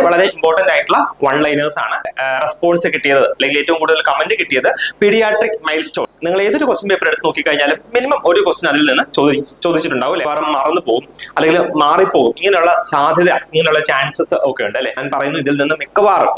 വളരെ ഇമ്പോർട്ടന്റ് ആയിട്ടുള്ള one liners ആണ്. റെസ്പോൺസ് കിട്ടിയത് അല്ലെങ്കിൽ ഏറ്റവും കൂടുതൽ കമന്റ് കിട്ടിയത് പീഡിയാട്രിക് മൈൽ സ്റ്റോൺ. നിങ്ങൾ ഏതൊരു ക്വസ്റ്റ്യൻ പേപ്പർ എടുത്ത് നോക്കിക്കഴിഞ്ഞാലും മിനിമം ഒരു ക്വസ്റ്റ്യൻ അതിൽ നിന്ന് ചോദിച്ചിട്ടുണ്ടാവും അല്ലെ. വേറെ മറന്നു പോകും അല്ലെങ്കിൽ മാറിപ്പോകും, ഇങ്ങനെയുള്ള സാധ്യത, ഇങ്ങനെയുള്ള ചാൻസസ് ഒക്കെ ഉണ്ട് അല്ലെ. ഞാൻ പറയുന്നു ഇതിൽ നിന്ന് മിക്കവാറും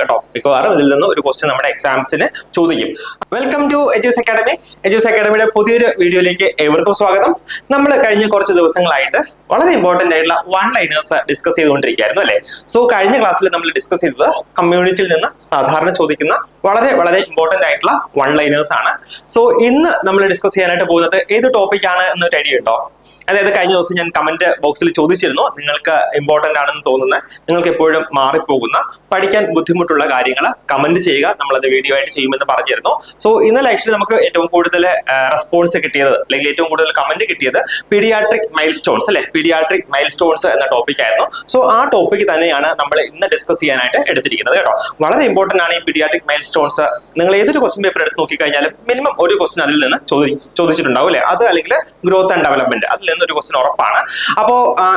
ഇതിൽ നിന്ന് ഒരു ക്വസ്റ്റ്യൻ നമ്മുടെ എക്സാംസിന് ചോദിക്കും. Welcome to Edus Academy. Edus അക്കാഡമിയുടെ പുതിയൊരു വീഡിയോയിലേക്ക് ഏവർക്കും സ്വാഗതം. നമ്മൾ കഴിഞ്ഞ കുറച്ച് ദിവസങ്ങളായിട്ട് വളരെ ഇമ്പോർട്ടന്റ് ആയിട്ടുള്ള വൺ ലൈനേഴ്സ് ഡിസ്കസ് ചെയ്തുകൊണ്ടിരിക്കുകയായിരുന്നു അല്ലെ. സോ കഴിഞ്ഞ ക്ലാസ്സിൽ നമ്മൾ ഡിസ്കസ് ചെയ്തത് കമ്മ്യൂണിറ്റിയിൽ നിന്ന് സാധാരണ ചോദിക്കുന്ന വളരെ ഇമ്പോർട്ടന്റ് ആയിട്ടുള്ള വൺ ലൈനേഴ്സ് ആണ്. സോ ഇന്ന് നമ്മൾ ഡിസ്കസ് ചെയ്യാനായിട്ട് പോകുന്നത് ഏത് ടോപ്പിക് ആണ് എന്നൊരു ഐഡിയ ഉണ്ടോ? അതായത് കഴിഞ്ഞ ദിവസം ഞാൻ കമന്റ് ബോക്സിൽ ചോദിച്ചിരുന്നു, നിങ്ങൾക്ക് ഇമ്പോർട്ടന്റ് ആണെന്ന് തോന്നുന്ന, നിങ്ങൾക്ക് എപ്പോഴും മാറിപ്പോകുന്ന, പഠിക്കാൻ ബുദ്ധിമുട്ടുള്ള കാര്യങ്ങൾ കമന്റ് ചെയ്യുക, നമ്മളത് വീഡിയോ ആയിട്ട് ചെയ്യുമെന്ന് പറഞ്ഞിരുന്നു. സോ ഇന്നലെ ആക്ച്വലി നമുക്ക് ഏറ്റവും കൂടുതൽ റെസ്പോൺസ് കിട്ടിയത് അല്ലെങ്കിൽ ഏറ്റവും കൂടുതൽ കമന്റ് കിട്ടിയത് പീഡിയാട്രിക് മൈൽ സ്റ്റോൺസ് അല്ലെ, പീഡിയാട്രിക് മൈൽ സ്റ്റോൺസ് എന്ന ടോപ്പിക് ആയിരുന്നു. സോ ആ ടോപ്പിക് തന്നെയാണ് നമ്മൾ ഇന്ന് ഡിസ്കസ് ചെയ്യാനായിട്ട് എടുത്തിരിക്കുന്നത് കേട്ടോ. വളരെ ഇമ്പോർട്ടന്റ് ആണ് ഈ പീഡിയാട്രിക് മൈൽ സ്റ്റോൺസ്. നിങ്ങൾ ഏതൊരു ക്വസ്റ്റ്യൻ പേപ്പർ എടുത്ത് നോക്കിക്കഴിഞ്ഞാലും മിനിമം ഒരു ക്വസ്റ്റ്യൻ അതിൽ നിന്ന് ചോദിച്ചിട്ടുണ്ടാവും അല്ലെ. അത് അല്ലെങ്കിൽ ഗ്രോത്ത് ആൻഡ് ഡെവലപ്മെന്റ്, അതിൽ നിന്നൊരു ക്വസ്റ്റ്യൻ ഉറപ്പാണ്. അപ്പോ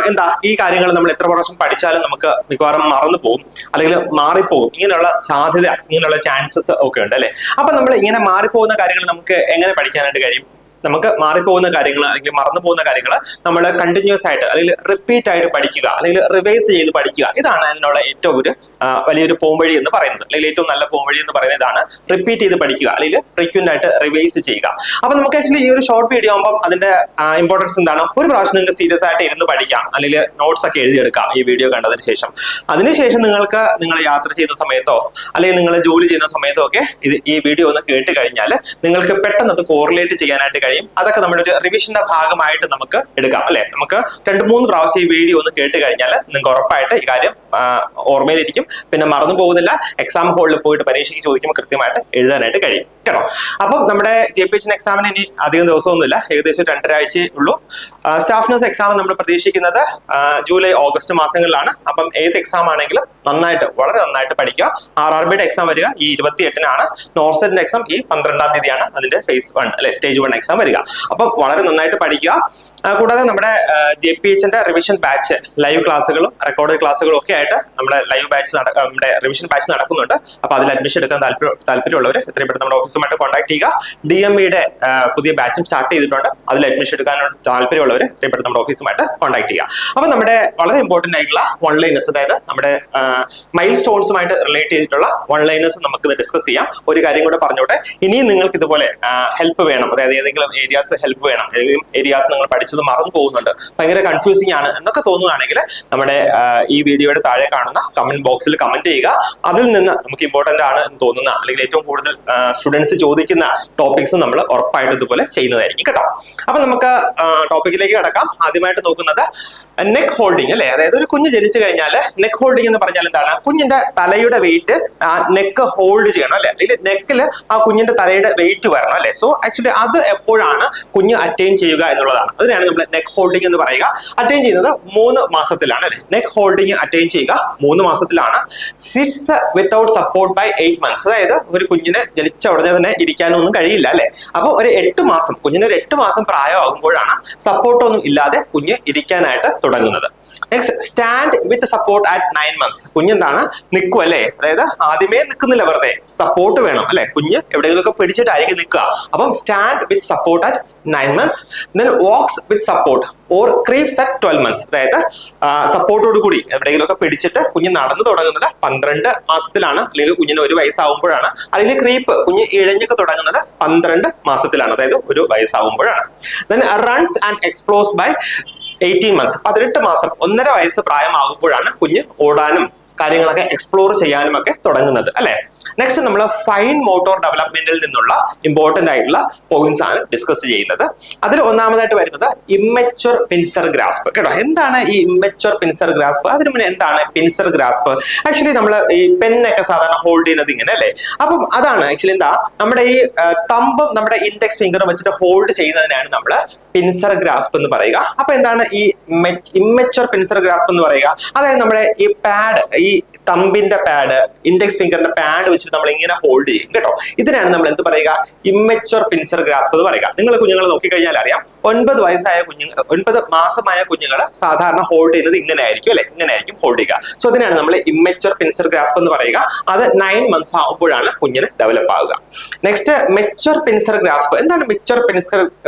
എന്താ ഈ കാര്യങ്ങൾ നമ്മൾ എത്ര പ്രാവശ്യം പഠിച്ചാലും നമുക്ക് മിക്കവാറും മറന്നു പോകും അല്ലെങ്കിൽ മാറിപ്പോകും, ഇങ്ങനെയുള്ള സാധ്യത, ഇങ്ങനെയുള്ള ചാൻസസ് ഒക്കെ ഉണ്ട് അല്ലെ. അപ്പൊ നമ്മൾ ഇങ്ങനെ മാറിപ്പോകുന്ന കാര്യങ്ങൾ നമുക്ക് എങ്ങനെ പഠിക്കാനായിട്ട് കഴിയും? നമുക്ക് മാറിപ്പോകുന്ന കാര്യങ്ങൾ അല്ലെങ്കിൽ മറന്നു പോകുന്ന കാര്യങ്ങൾ നമ്മൾ കണ്ടിന്യൂസ് ആയിട്ട് അല്ലെങ്കിൽ റിപ്പീറ്റ് ആയിട്ട് പഠിക്കുക അല്ലെങ്കിൽ റിവൈസ് ചെയ്ത് പഠിക്കുക. ഇതാണ് അതിനുള്ള ഏറ്റവും ഒരു വലിയൊരു പോംവഴി എന്ന് പറയുന്നത്, അല്ലെങ്കിൽ ഏറ്റവും നല്ല പോംവഴി എന്ന് പറയുന്നത് ഇതാണ്. റിപ്പീറ്റ് ചെയ്ത് പഠിക്കുക അല്ലെങ്കിൽ ഫ്രീക്വന്റ് ആയിട്ട് റിവൈസ് ചെയ്യുക. അപ്പൊ നമുക്ക് ആക്ച്വലി ഈ ഒരു ഷോർട്ട് വീഡിയോ ആകുമ്പോൾ അതിന്റെ ഇമ്പോർട്ടൻസ് എന്താണ്? ഒരു പ്രാവശ്യം നിങ്ങൾക്ക് സീരിയസ് ആയിട്ട് ഇരുന്ന് പഠിക്കാം അല്ലെങ്കിൽ നോട്ട്സ് ഒക്കെ എഴുതിയെടുക്കാം ഈ വീഡിയോ കണ്ടതിന് ശേഷം. അതിനുശേഷം നിങ്ങൾക്ക് നിങ്ങൾ യാത്ര ചെയ്യുന്ന സമയത്തോ അല്ലെങ്കിൽ നിങ്ങൾ ജോലി ചെയ്യുന്ന സമയത്തോ ഒക്കെ ഈ വീഡിയോ ഒന്ന് കേട്ട് കഴിഞ്ഞാൽ നിങ്ങൾക്ക് പെട്ടെന്ന് അത് കോറിലേറ്റ് ചെയ്യാനായിട്ട് കഴിയും. അതൊക്കെ നമ്മുടെ ഒരു റിവിഷന്റെ ഭാഗമായിട്ട് നമുക്ക് എടുക്കാം അല്ലെ. നമുക്ക് 2-3 പ്രാവശ്യം ഈ വീഡിയോ ഒന്ന് കേട്ട് കഴിഞ്ഞാൽ നിങ്ങൾക്ക് ഉറപ്പായിട്ട് ഈ കാര്യം ഓർമ്മയിലിരിക്കും, പിന്നെ മറന്നു പോകുന്നില്ല. എക്സാം ഹോളിൽ പോയിട്ട് പരീക്ഷയ്ക്ക് ചോദിക്കുമ്പോൾ കൃത്യമായിട്ട് എഴുതാനായിട്ട് കഴിയും കേട്ടോ. അപ്പം നമ്മുടെ JPHN എക്സാമിന് ഇനി അധികം ദിവസമൊന്നുമില്ല, ഏകദേശം 2.5 ആഴ്ചയേ ഉള്ളൂ. സ്റ്റാഫ് നഴ്സ് എക്സാം നമ്മൾ പ്രതീക്ഷിക്കുന്നത് ജൂലൈ ഓഗസ്റ്റ് മാസങ്ങളിലാണ്. അപ്പം ഏത് എക്സാം ആണെങ്കിലും വളരെ നന്നായിട്ട് പഠിക്കുക. RRBയുടെ എക്സാം വരിക ഈ 28-നാണ്. നോർസെറ്റിന്റെ എക്സാം ഈ 12-ാം തീയതിയാണ് അതിന്റെ ഫേസ് 1 അല്ലെ, സ്റ്റേജ് 1 എക്സാം വരിക. അപ്പം വളരെ നന്നായിട്ട് പഠിക്കുക. കൂടാതെ നമ്മുടെ JPHന്റെ റിവിഷൻ ബാച്ച് ലൈവ് ക്ലാസ്സുകളും റെക്കോർഡ് ക്ലാസ്സുകളും ഒക്കെ ആയിട്ട് നമ്മുടെ ലൈവ് ബാച്ച് നമ്മുടെ റിവിഷൻ ബാച്ച് നടക്കുന്നുണ്ട്. അപ്പൊ അതിൽ അഡ്മിഷൻ എടുക്കാൻ താല്പര്യമുള്ളവർ എത്രയും പെട്ടെന്ന് നമ്മുടെ ഓഫീസുമായിട്ട് കോൺടാക്ട് ചെയ്യുക. DMEയുടെ പുതിയ ബാച്ചും സ്റ്റാർട്ട് ചെയ്തിട്ടുണ്ട്. അതിൽ അഡ്മിഷൻ എടുക്കാൻ താല്പര്യമുള്ളവർ എത്രയും പെട്ടെന്ന് നമ്മുടെ ഓഫീസുമായിട്ട് കോൺടാക്ട് ചെയ്യുക. അപ്പൊ നമ്മുടെ വളരെ ഇമ്പോർട്ടന്റ് ആയിട്ടുള്ള വൺ ലൈനേഴ്സ്, അതായത് നമ്മുടെ മൈൽ സ്റ്റോൺസുമായിട്ട് റിലേറ്റ് ചെയ്തിട്ടുള്ള വൺ ലൈനേഴ്സ് നമുക്ക് ഡിസ്കസ് ചെയ്യാം. ഒരു കാര്യം കൂടെ പറഞ്ഞോട്ടെ, ഇനിയും നിങ്ങൾക്ക് ഇതുപോലെ ഹെൽപ്പ് വേണം, അതായത് ഏതെങ്കിലും ഏരിയാസ് ഹെൽപ്പ് വേണം, ഏതെങ്കിലും ഏരിയാസ് നിങ്ങൾ പഠിച്ചത് മറന്നു പോകുന്നുണ്ട്, ഭയങ്കര കൺഫ്യൂസിംഗ് ആണ് എന്നൊക്കെ തോന്നുകയാണെങ്കിൽ നമ്മുടെ ഈ വീഡിയോയുടെ താഴെ കാണുന്ന കമന്റ് ബോക്സിൽ കമന്റ് ചെയ്യുക. അതിൽ നിന്ന് നമുക്ക് ഇമ്പോർട്ടന്റ് ആണ് എന്ന് തോന്നുന്ന അല്ലെങ്കിൽ ഏറ്റവും കൂടുതൽ സ്റ്റുഡൻസ് ചോദിക്കുന്ന ടോപ്പിക്സ് നമ്മൾ ഉറപ്പായിട്ട് ഇതുപോലെ ചെയ്യുന്നതായിരിക്കും കേട്ടോ. അപ്പൊ നമുക്ക് ടോപ്പിക്കിലേക്ക് കടക്കാം. ആദ്യമായിട്ട് നോക്കുന്നത് നെക്ക് ഹോൾഡിംഗ് അല്ലെ. അതായത് ഒരു കുഞ്ഞ് ജനിച്ചു കഴിഞ്ഞാൽ നെക്ക് ഹോൾഡിംഗ് എന്ന് പറഞ്ഞാൽ എന്താണ്? കുഞ്ഞിന്റെ തലയുടെ വെയിറ്റ് ആ നെക്ക് ഹോൾഡ് ചെയ്യണം അല്ലെ, അല്ലെങ്കിൽ നെക്കിൽ ആ കുഞ്ഞിന്റെ തലയുടെ വെയിറ്റ് വരണം അല്ലെ. സോ ആക്ച്വലി അത് എപ്പോഴാണ് കുഞ്ഞ് അറ്റൈൻ ചെയ്യുക എന്നുള്ളതാണ്. അതിനാണ് നമ്മൾ നെക്ക് ഹോൾഡിംഗ് എന്ന് പറയുക. അറ്റൈൻ ചെയ്യുന്നത് 3 മാസത്തിലാണ് അല്ലെ. നെക്ക് ഹോൾഡിംഗ് അറ്റൈൻ ചെയ്യുക 3 മാസത്തിലാണ്. Sits without support by 8 months. അതായത് ഒരു കുഞ്ഞിന് ജനിച്ച ഉടനെ തന്നെ ഇരിക്കാനൊന്നും കഴിയില്ല അല്ലെ. അപ്പോൾ ഒരു 8 മാസം, കുഞ്ഞിന് ഒരു 8 മാസം പ്രായമാകുമ്പോഴാണ് സപ്പോർട്ടൊന്നും ഇല്ലാതെ കുഞ്ഞ് ഇരിക്കാനായിട്ട് തുടങ്ങുന്നത്. Next, stand with support at 9 months. കുഞ്ഞെന്താണ്? നിൽക്കും അല്ലെ. അതായത് ആദ്യമേ നിൽക്കുന്നില്ല, വെറുതെ സപ്പോർട്ട് വേണം അല്ലെ. കുഞ്ഞ് എവിടെയെങ്കിലുമൊക്കെ പിടിച്ചിട്ടായിരിക്കും നിൽക്കുക. അപ്പം stand with support at 9 months. Then walks with support or creeps at 12 months. അതായത് സപ്പോർട്ടോട് കൂടി എവിടെയെങ്കിലുമൊക്കെ പിടിച്ചിട്ട് കുഞ്ഞ് നടന്നു തുടങ്ങുന്നത് 12 മാസത്തിലാണ്, അല്ലെങ്കിൽ കുഞ്ഞിന് 1 വയസ്സാവുമ്പോഴാണ്. അതിൽ ക്രീപ്പ്, കുഞ്ഞ് ഇഴഞ്ഞൊക്കെ തുടങ്ങുന്നത് 12 മാസത്തിലാണ്, അതായത് 1 വയസ്സാവുമ്പോഴാണ്. Then runs and explores by 18 months. 18 മാസം, 1.5 വയസ്സ് പ്രായമാകുമ്പോഴാണ് കുഞ്ഞ് ഓടാനും കാര്യങ്ങളൊക്കെ എക്സ്പ്ലോർ ചെയ്യാനും ഒക്കെ തുടങ്ങുന്നത് അല്ലെ. നെക്സ്റ്റ് നമ്മൾ ഫൈൻ മോട്ടോർ ഡെവലപ്മെന്റിൽ നിന്നുള്ള ഇമ്പോർട്ടന്റ് ആയിട്ടുള്ള പോയിന്റ്സ് ആണ് ഡിസ്കസ് ചെയ്യുന്നത്. അതിൽ ഒന്നാമതായിട്ട് വരുന്നത് ഇമ്മച്വർ പിൻസർ ഗ്രാസ്പ് കേട്ടോ. എന്താണ് ഈ ഇമ്മച്വർ പിൻസർ ഗ്രാസ്പ്? അതിന് മുന്നേ എന്താണ് പിൻസർ ഗ്രാസ്പ്? ആക്ച്വലി നമ്മൾ ഈ പെന്നൊക്കെ സാധാരണ ഹോൾഡ് ചെയ്യുന്നത് ഇങ്ങനെ അല്ലേ. അപ്പം അതാണ് ആക്ച്വലി എന്താ, നമ്മുടെ ഈ തമ്പും നമ്മുടെ ഇൻഡെക്സ് ഫിംഗറും വെച്ചിട്ട് ഹോൾഡ് ചെയ്യുന്നതിനാണ് നമ്മൾ പിൻസർ ഗ്രാസ്പ് എന്ന് പറയുക. അപ്പൊ എന്താണ് ഈ ഇമ്മച്വർ പിൻസർ ഗ്രാസ്പ് എന്ന് പറയുക? അതായത് നമ്മുടെ ഈ പാഡ്, ഈ തമ്പിന്റെ പാഡ്, ഇൻഡെക്സ് ഫിംഗറിന്റെ പാഡ് വെച്ചിട്ട് നമ്മൾ ഇങ്ങനെ ഹോൾഡ് ചെയ്യും കേട്ടോ. ഇതിനാണ് നമ്മൾ എന്ത് പറയുക, ഇമ്മച്ചുവർ പിൻസർ ഗ്രാസ്പ് എന്ന് പറയുക. നിങ്ങൾ കുഞ്ഞുങ്ങളെ നോക്കിക്കഴിഞ്ഞാൽ അറിയാം, 9 വയസ്സായ കുഞ്ഞുങ്ങൾ, 9 മാസമായ കുഞ്ഞുങ്ങൾ സാധാരണ ഹോൾഡ് ചെയ്യുന്നത് ഇങ്ങനെ ആയിരിക്കും അല്ലെ, ഇങ്ങനെ ആയിരിക്കും ഹോൾഡ് ചെയ്യുക. സോ ഇതിനാണ് നമ്മൾ ഇമ്മച്ചുവർ പിൻസർ ഗ്രാസ്പ് എന്ന് പറയുക. അത് 9 months ആകുമ്പോഴാണ് കുഞ്ഞിന് ഡെവലപ്പ് ആവുക. Next mature pincer grasp. എന്താണ് മെച്ചുവർ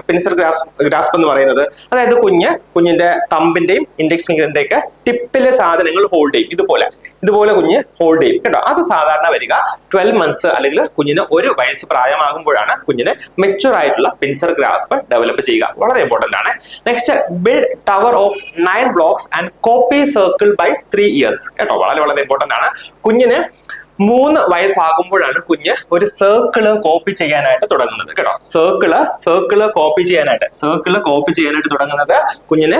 പിൻസർ ഗ്രാസ്പ് എന്ന് പറയുന്നത്? അതായത് കുഞ്ഞിന്റെ തമ്പിന്റെയും ഇൻഡെക്സ് ഫിംഗറിന്റെ ഒക്കെ ടിപ്പിലെ സാധനങ്ങൾ ഹോൾഡ് ചെയ്യും, ഇതുപോലെ കുഞ്ഞ് ഹോൾഡ് ചെയ്യും കേട്ടോ. അത് സാധാരണ വരിക 12 months അല്ലെങ്കിൽ കുഞ്ഞിന് 1 വയസ്സ് പ്രായമാകുമ്പോഴാണ് കുഞ്ഞിന് മെച്ചുവർ ആയിട്ടുള്ള പിൻസർ ഗ്രാസ്പ് ഡെവലപ്പ് ചെയ്യുക. വളരെ ഇമ്പോർട്ടന്റ് ആണ്. Next, build tower of 9 blocks and copy circle by 3 years കേട്ടോ. വളരെ ഇമ്പോർട്ടന്റ് ആണ്. കുഞ്ഞിന് 3 വയസ്സാകുമ്പോഴാണ് കുഞ്ഞ് ഒരു സർക്കിള് കോപ്പി ചെയ്യാനായിട്ട് തുടങ്ങുന്നത് കേട്ടോ. സർക്കിള് കോപ്പി ചെയ്യാനായിട്ട് തുടങ്ങുന്നത് കുഞ്ഞിന്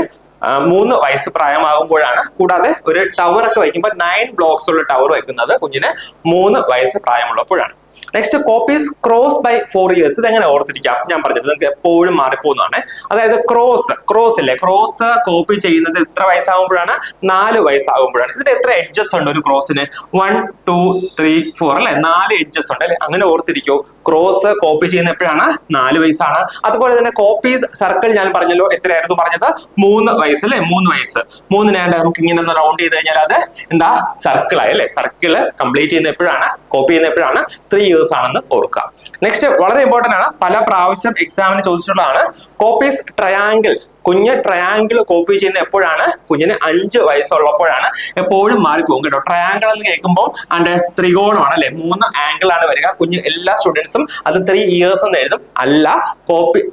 3 വയസ്സ് പ്രായമാകുമ്പോഴാണ്. കൂടാതെ ഒരു ടവർ ഒക്കെ വയ്ക്കുമ്പോൾ 9 blocks ഉള്ള ടവർ വയ്ക്കുന്നത് കുഞ്ഞിന് 3 വയസ്സ് പ്രായമുള്ളപ്പോഴാണ്. Next, copies cross by 4 years. ഇത് എങ്ങനെ ഓർത്തിരിക്കാം? ഞാൻ പറഞ്ഞത് നിങ്ങൾക്ക് എപ്പോഴും മാറിപ്പോകുന്നതാണ്. അതായത് ക്രോസ് കോപ്പി ചെയ്യുന്നത് എത്ര വയസ്സാകുമ്പോഴാണ്? 4 വയസ്സാകുമ്പോഴാണ്. ഇതിന് എത്ര എഡ്ജസ് ഉണ്ട് ഒരു ക്രോസിന്? 1 2 3 4 അല്ലെ, 4 എഡ്ജസ് ഉണ്ട് അല്ലെ. അങ്ങനെ ഓർത്തിരിക്കോ. ക്രോസ് കോപ്പി ചെയ്യുന്ന എപ്പോഴാണ്? 4 വയസ്സാണ്. അതുപോലെ തന്നെ കോപ്പീസ് സർക്കിൾ ഞാൻ പറഞ്ഞല്ലോ, എത്രയായിരുന്നു പറഞ്ഞത്? 3 വയസ്സ് അല്ലെ, 3 വയസ്സ്. 3 നമുക്ക് ഇങ്ങനെ ഒന്ന് റൗണ്ട് ചെയ്ത് കഴിഞ്ഞാൽ അത് എന്താ? സർക്കിൾ ആയി അല്ലെ. സർക്കിള് കംപ്ലീറ്റ് ചെയ്യുന്ന എപ്പോഴാണ്? കോപ്പി ചെയ്യുന്ന എപ്പോഴാണ്? 3 years ആണെന്ന് ഓർക്കുക. നെക്സ്റ്റ്, വളരെ ഇമ്പോർട്ടന്റ് ആണ്, പല പ്രാവശ്യം എക്സാമിന് ചോദിച്ചിട്ടുള്ളതാണ്. Copies triangle. കുഞ്ഞ് ട്രയാങ്കിൾ കോപ്പി ചെയ്യുന്ന എപ്പോഴാണ്? കുഞ്ഞിന് 5 വയസ്സുള്ളപ്പോഴാണ്. എപ്പോഴും മാറിപ്പോകും കേട്ടോ. ട്രയാങ്കിൾ എന്ന് കേൾക്കുമ്പോൾ ത്രികോണമാണ് അല്ലെ, 3 ആംഗിൾ ആണ് വരിക. എല്ലാ സ്റ്റുഡൻസും അത് 3 years എന്ന് എഴുതും. അല്ല,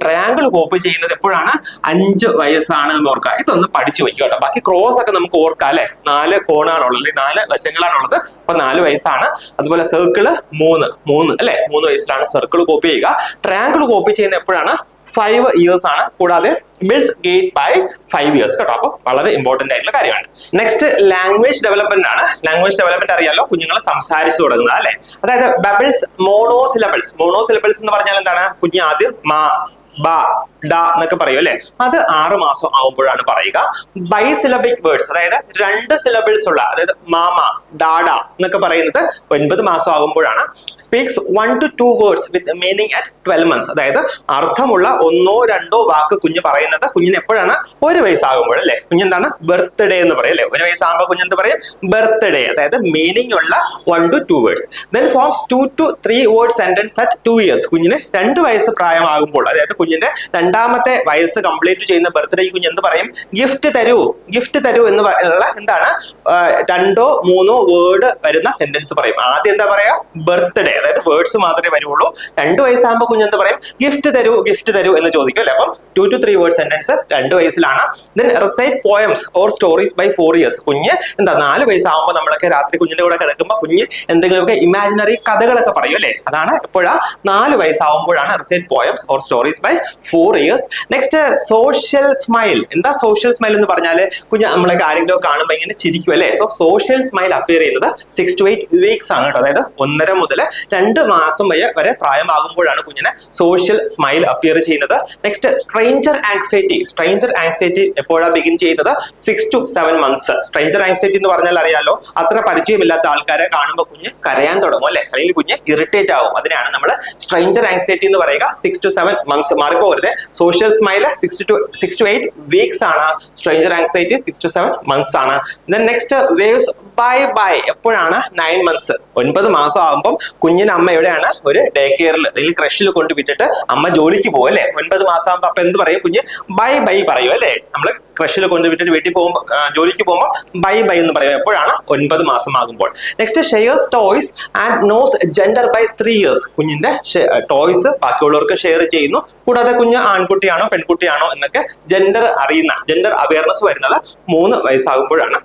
ട്രയാങ്കിൾ കോപ്പി ചെയ്യുന്നത് എപ്പോഴാണ്? 5 വയസ്സാണ് എന്ന് ഓർക്കുക. ഇതൊന്ന് പഠിച്ചു വെക്കുക കേട്ടോ. ബാക്കി ക്രോസ് ഒക്കെ നമുക്ക് ഓർക്കാം അല്ലെ. 4 കോണാണുള്ളത്, 4 വശങ്ങളാണുള്ളത്. അപ്പൊ 4 വയസ്സാണ്. അതുപോലെ സർക്കിള് 3 അല്ലെ, 3 വയസ്സിലാണ് സർക്കിൾ കോപ്പി ചെയ്യുക. ട്രയാങ്കിൾ കോപ്പി ചെയ്യുന്ന എപ്പോഴാണ്? 5 years ആണ്. കൂടാതെ ബിൽഡ്സ് ഗേറ്റ് ബൈ 5 years കേട്ടോ. അപ്പൊ വളരെ ഇമ്പോർട്ടന്റ് ആയിട്ടുള്ള കാര്യമാണ്. നെക്സ്റ്റ്, ലാംഗ്വേജ് ഡെവലപ്മെന്റ് ആണ്. ലാംഗ്വേജ് ഡെവലപ്മെന്റ് അറിയാലോ, കുഞ്ഞുങ്ങൾ സംസാരിച്ചു തുടങ്ങുന്നത് അല്ലെ. അതായത് ബബിൾസ്, മോണോസിലബിൾസ് എന്ന് പറഞ്ഞാൽ എന്താണ്? കുഞ്ഞ് ആദ്യം മാ, ബ, ഡ എന്നൊക്കെ പറയും അല്ലെ. അത് 6 മാസം ആവുമ്പോഴാണ് പറയുക. ബൈസിലബിക് വേർഡ്സ്, അതായത് 2 syllables ഉള്ള, അതായത് മാമ, ഡാഡ എന്നൊക്കെ പറയുന്നത് 9 മാസം ആകുമ്പോഴാണ്. Speaks 1 to 2 words with meaning at 12 months. അതായത് അർത്ഥമുള്ള 1 2 വാക്ക് കുഞ്ഞ് പറയുന്നത് കുഞ്ഞിന് എപ്പോഴാണ്? 1 വയസ്സാകുമ്പോൾ അല്ലെ. കുഞ്ഞെന്താണ്? ബർത്ത്ഡേ എന്ന് പറയും അല്ലെ. 1 വയസ്സാകുമ്പോൾ കുഞ്ഞെന്ത് പറയും? ബർത്ത്ഡേ. അതായത് മീനിങ് ഉള്ള 1 to 2 words. Then forms 2 to 3 word sentence at 2 years. കുഞ്ഞിന് 2 വയസ്സ് പ്രായമാകുമ്പോൾ, അതായത് കുഞ്ഞിന്റെ 2ാമത്തെ വയസ്സ് കംപ്ലീറ്റ് ചെയ്യുന്ന ബർത്ത്ഡേക്ക് കുഞ്ഞ് എന്ത് പറയും? ഗിഫ്റ്റ് തരൂ എന്ന് പറയുന്ന എന്താണ്? 2 3 വേർഡ് വരുന്ന സെന്റൻസ് പറയും. ആദ്യം എന്താ പറയാ? ബർത്ത്ഡേ, അതായത് വേർഡ്സ് മാത്രമേ വരുള്ളൂ. 2 വയസ്സാകുമ്പോൾ കുഞ്ഞ് എന്ത് പറയും? ഗിഫ്റ്റ് തരൂ എന്ന് ചോദിക്കും അല്ലെ. അപ്പം 2 to 3 വേർഡ് സെന്റൻസ് 2 വയസ്സിലാണ്. Then recite poems or stories by 4 years. കുഞ്ഞ് എന്താ? 4 വയസ്സാകുമ്പോൾ നമ്മളൊക്കെ രാത്രി കുഞ്ഞിന്റെ കൂടെ കിടക്കുമ്പോൾ കുഞ്ഞ് എന്തെങ്കിലുമൊക്കെ ഇമാജിനറി കഥകളൊക്കെ പറയും അല്ലെ. അതാണ് എപ്പോഴാ? 4 വയസ്സാകുമ്പോഴാണ് recite poems or stories by 4 years. Next, social smile. എന്താ സോഷ്യൽ സ്മൈൽ എന്ന് പറഞ്ഞാല്? കുഞ്ഞ് നമ്മളൊക്കെ ആരെങ്കിലും കാണുമ്പോൾ ഇങ്ങനെ ചിരിക്കും അല്ലെ. സോ സോഷ്യൽ സ്മൈൽ അപ്പിയർ ചെയ്യുന്നത് 6 to 8 weeks ആണ് കേട്ടോ. അതായത് 1.5 മുതൽ 2 മാസം വരെ പ്രായമാകുമ്പോഴാണ് കുഞ്ഞിന് സോഷ്യൽ സ്മൈൽ അപ്പിയർ ചെയ്യുന്നത്. നെക്സ്റ്റ്, സ്ട്രേഞ്ചർ ആങ്സൈറ്റി എപ്പോഴാണ് ബിഗിൻ ചെയ്യുന്നത്? 6 to 7 months. സ്ട്രേഞ്ചർ ആങ്സൈറ്റി എന്ന് പറഞ്ഞാൽ അറിയാലോ, അത്ര പരിചയമില്ലാത്ത ആൾക്കാരെ കാണുമ്പോൾ കുഞ്ഞ് കരയാൻ തുടങ്ങും അല്ലെ, അല്ലെങ്കിൽ കുഞ്ഞ് ഇറിറ്റേറ്റ് ആവും. അതിനാണ് നമ്മൾ സ്ട്രേഞ്ചർ ആങ്സൈറ്റി എന്ന് പറയുക. 6 to 7 months. മാറിപ്പോകരുത്. സോഷ്യൽ സ്മൈൽ 6 to 8 weeks ആണ്. സ്ട്രേഞ്ചർ ആങ്സൈറ്റി 6 to 7 months ആണ്. നെക്സ്റ്റ്, വേവ്സ് ബൈ എപ്പോഴാണ്? 9 months. 9 മാസം ആകുമ്പോൾ കുഞ്ഞിന് അമ്മ എവിടെയാണ്? ഒരു ഡേ കെയറിൽ അല്ലെങ്കിൽ ക്രഷിൽ കൊണ്ട് വിട്ടിട്ട് അമ്മ ജോലിക്ക് പോകും അല്ലെ. 9 മാസം ആകുമ്പോൾ അപ്പൊ എന്ത് പറയും? കുഞ്ഞ് ബൈ പറയും അല്ലെ. നമ്മള് ക്രഷിൽ കൊണ്ട് വിട്ടിട്ട് വീട്ടിൽ പോകുമ്പോൾ, ജോലിക്ക് പോകുമ്പോൾ ബൈ എന്ന് പറയും. എപ്പോഴാണ്? 9 മാസം ആകുമ്പോൾ. Next, shares toys and knows gender by 3 years. കുഞ്ഞിന്റെ ടോയ്സ് ബാക്കിയുള്ളവർക്ക് ഷെയർ ചെയ്യുന്നു. കൂടാതെ കുഞ്ഞ് ആൺകുട്ടിയാണോ പെൺകുട്ടിയാണോ എന്നൊക്കെ ജെൻഡർ അവയർനെസ് വരുന്നത് 3 വയസ്സാകുമ്പോഴാണ്.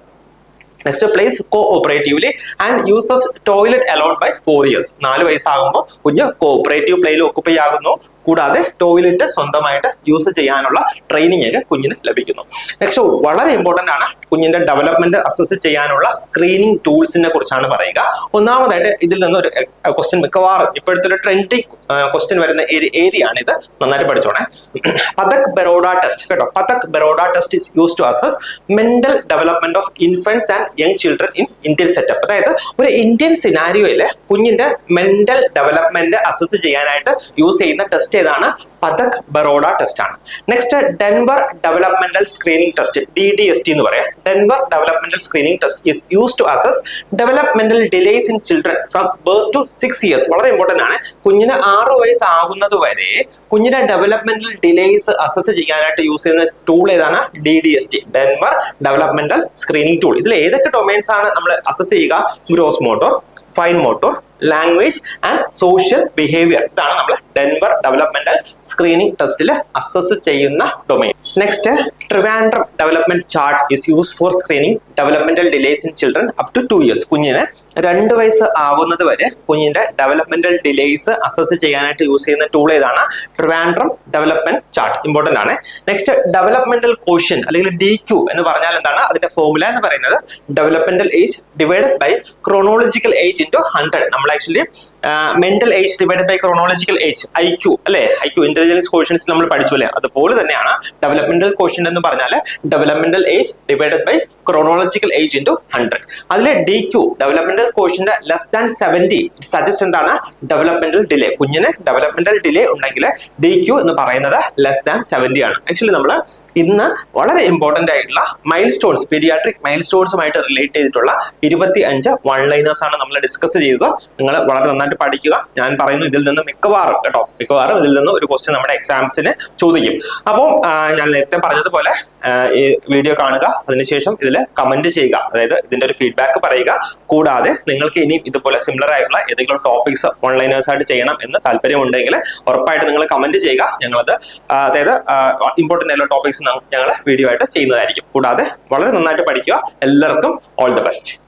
Next, plays cooperatively and uses toilet alone by 4 years. 4 വയസ്സാകുമ്പോൾ കുഞ്ഞ് കോഓപ്പറേറ്റീവ് പ്ലേയിൽ ഓക്കുപ്പൈ ആകുന്നു. കൂടാതെ ടോയ്ലറ്റ് സ്വന്തമായിട്ട് യൂസ് ചെയ്യാനുള്ള ട്രെയിനിങ് ഒക്കെ കുഞ്ഞിന് ലഭിക്കുന്നു. നെക്സ്റ്റ് വളരെ ഇമ്പോർട്ടന്റ് ആണ്, കുഞ്ഞിന്റെ ഡെവലപ്മെന്റ് അസസ് ചെയ്യാനുള്ള സ്ക്രീനിങ് ടൂൾസിനെ കുറിച്ചാണ് പറയുക. ഒന്നാമതായിട്ട് ഇതിൽ നിന്ന് ഒരു ക്വസ്റ്റ്യൻ മിക്കവാറും ഇപ്പോഴത്തെ ഒരു ട്രെൻഡിങ് ക്വസ്റ്റ്യൻ വരുന്ന ഏരിയ ആണ് ഇത്. നന്നായിട്ട് പഠിച്ചോണേ. പതക് ബറോഡ ടെസ്റ്റ് കേട്ടോ. Pathak Baroda test is use to assess mental development of infants and young children in Indian setup. അതായത് ഒരു ഇന്ത്യൻ സിനാരിയോയില് കുഞ്ഞിന്റെ മെന്റൽ ഡെവലപ്മെന്റ് അസസ് ചെയ്യാനായിട്ട് യൂസ് ചെയ്യുന്ന ടെസ്റ്റ് ഏതാണ്? പതക് ബറോഡ ടെസ്റ്റ് ആണ്. Next Denver developmental screening test, DDST എന്ന് പറയാം. Denver developmental screening test is use to assess developmental delays in children from birth to 6 years. വളരെ ഇമ്പോർട്ടന്റ് ആണ്. കുഞ്ഞിന് 6 വയസ്സ് ആകുന്നത് വരെ കുഞ്ഞിന്റെ ഡെവലപ്മെന്റൽ ഡിലേസ് അസസ് ചെയ്യാനായിട്ട് യൂസ് ചെയ്യുന്ന ടൂൾ ഏതാണ്? DDST, Denver developmental screening tool. ഇതിൽ ഏതൊക്കെ ഡൊമൈൻസ് ആണ് നമ്മൾ അസസ് ചെയ്യുക? Gross motor, fine motor, language and social behaviour. ഇതാണ് നമ്മൾ ഡെൻവർ ഡെവലപ്മെന്റൽ സ്ക്രീനിങ് ടെസ്റ്റിൽ അസസ് ചെയ്യുന്ന domain. Next Trivandrum development chart is use for screening developmental delays in children up to 2 years. കുഞ്ഞിന് 2 വയസ്സ് ആകുന്നത് വരെ കുഞ്ഞിന്റെ ഡെവലപ്മെന്റൽ ഡിലേസ് അസസ് ചെയ്യാനായിട്ട് യൂസ് ചെയ്യുന്ന ടൂൾ ഏതാണ്? Trivandrum development chart. ഇമ്പോർട്ടന്റ് ആണ്. നെക്സ്റ്റ് ഡെവലപ്മെന്റൽ കോഷ്യന്റ് അല്ലെങ്കിൽ DQ എന്ന് പറഞ്ഞാൽ എന്താണ്? അതിന്റെ ഫോർമുല എന്ന് പറയുന്നത് developmental age divided by chronological age into 100. നമ്മൾ actually mental age divided by chronological age, IQ അല്ലെ? IQ ഇന്റലിജൻസ് കോഷ്യൻസ് നമ്മൾ പഠിച്ചു അല്ലെ? അതുപോലെ തന്നെയാണ് ഡെവലപ്മെന്റൽ കോഷ്യന്റ് എന്ന് പറഞ്ഞാൽ developmental age divided by chronological age into 100. അതിലെ DQ developmental quotient less than 70 suggest എന്താണ്? Developmental delay. കുഞ്ഞിന് ഡെവലപ്മെന്റൽ ഡിലേ ഉണ്ടെങ്കിൽ DQ എന്ന് പറയുന്നത് ലെസ് ദാൻ 70 ആണ്. ആക്ച്വലി നമ്മൾ ഇന്ന് വളരെ ഇമ്പോർട്ടന്റ് ആയിട്ടുള്ള മൈൽ സ്റ്റോൺസ്, പീഡിയാട്രിക് മൈൽ സ്റ്റോൺസുമായിട്ട് റിലേറ്റ് ചെയ്തിട്ടുള്ള 25 വൺ ലൈനേഴ്സ് ആണ് നമ്മൾ ഡിസ്കസ് ചെയ്തത്. നിങ്ങൾ വളരെ നന്നായിട്ട് പഠിക്കുക. ഞാൻ പറയുന്നു ഇതിൽ നിന്ന് മിക്കവാറും ഇതിൽ നിന്ന് ഒരു ക്വസ്റ്റ്യൻ നമ്മുടെ എക്സാംസിന് ചോദിക്കും. അപ്പോൾ ഞാൻ നേരത്തെ പറഞ്ഞതുപോലെ ഈ വീഡിയോ കാണുക, അതിനുശേഷം ഇതിൽ കമന്റ് ചെയ്യുക, അതായത് ഇതിന്റെ ഒരു ഫീഡ്ബാക്ക് പറയുക. കൂടാതെ നിങ്ങൾക്ക് ഇനിയും ഇതുപോലെ സിമിലർ ആയിട്ടുള്ള ഏതെങ്കിലും ടോപ്പിക്സ് ഓൺലൈനേഴ്സ് ആയിട്ട് ചെയ്യണം എന്ന് താല്പര്യമുണ്ടെങ്കിൽ ഉറപ്പായിട്ട് നിങ്ങൾ കമന്റ് ചെയ്യുക. ഞങ്ങളത് അതായത് ഇമ്പോർട്ടന്റ് ആയിട്ടുള്ള ടോപ്പിക്സ് ഞങ്ങൾ വീഡിയോ ആയിട്ട് ചെയ്യുന്നതായിരിക്കും. കൂടാതെ വളരെ നന്നായിട്ട് പഠിക്കുക. എല്ലാവർക്കും ഓൾ ദി ബെസ്റ്റ്.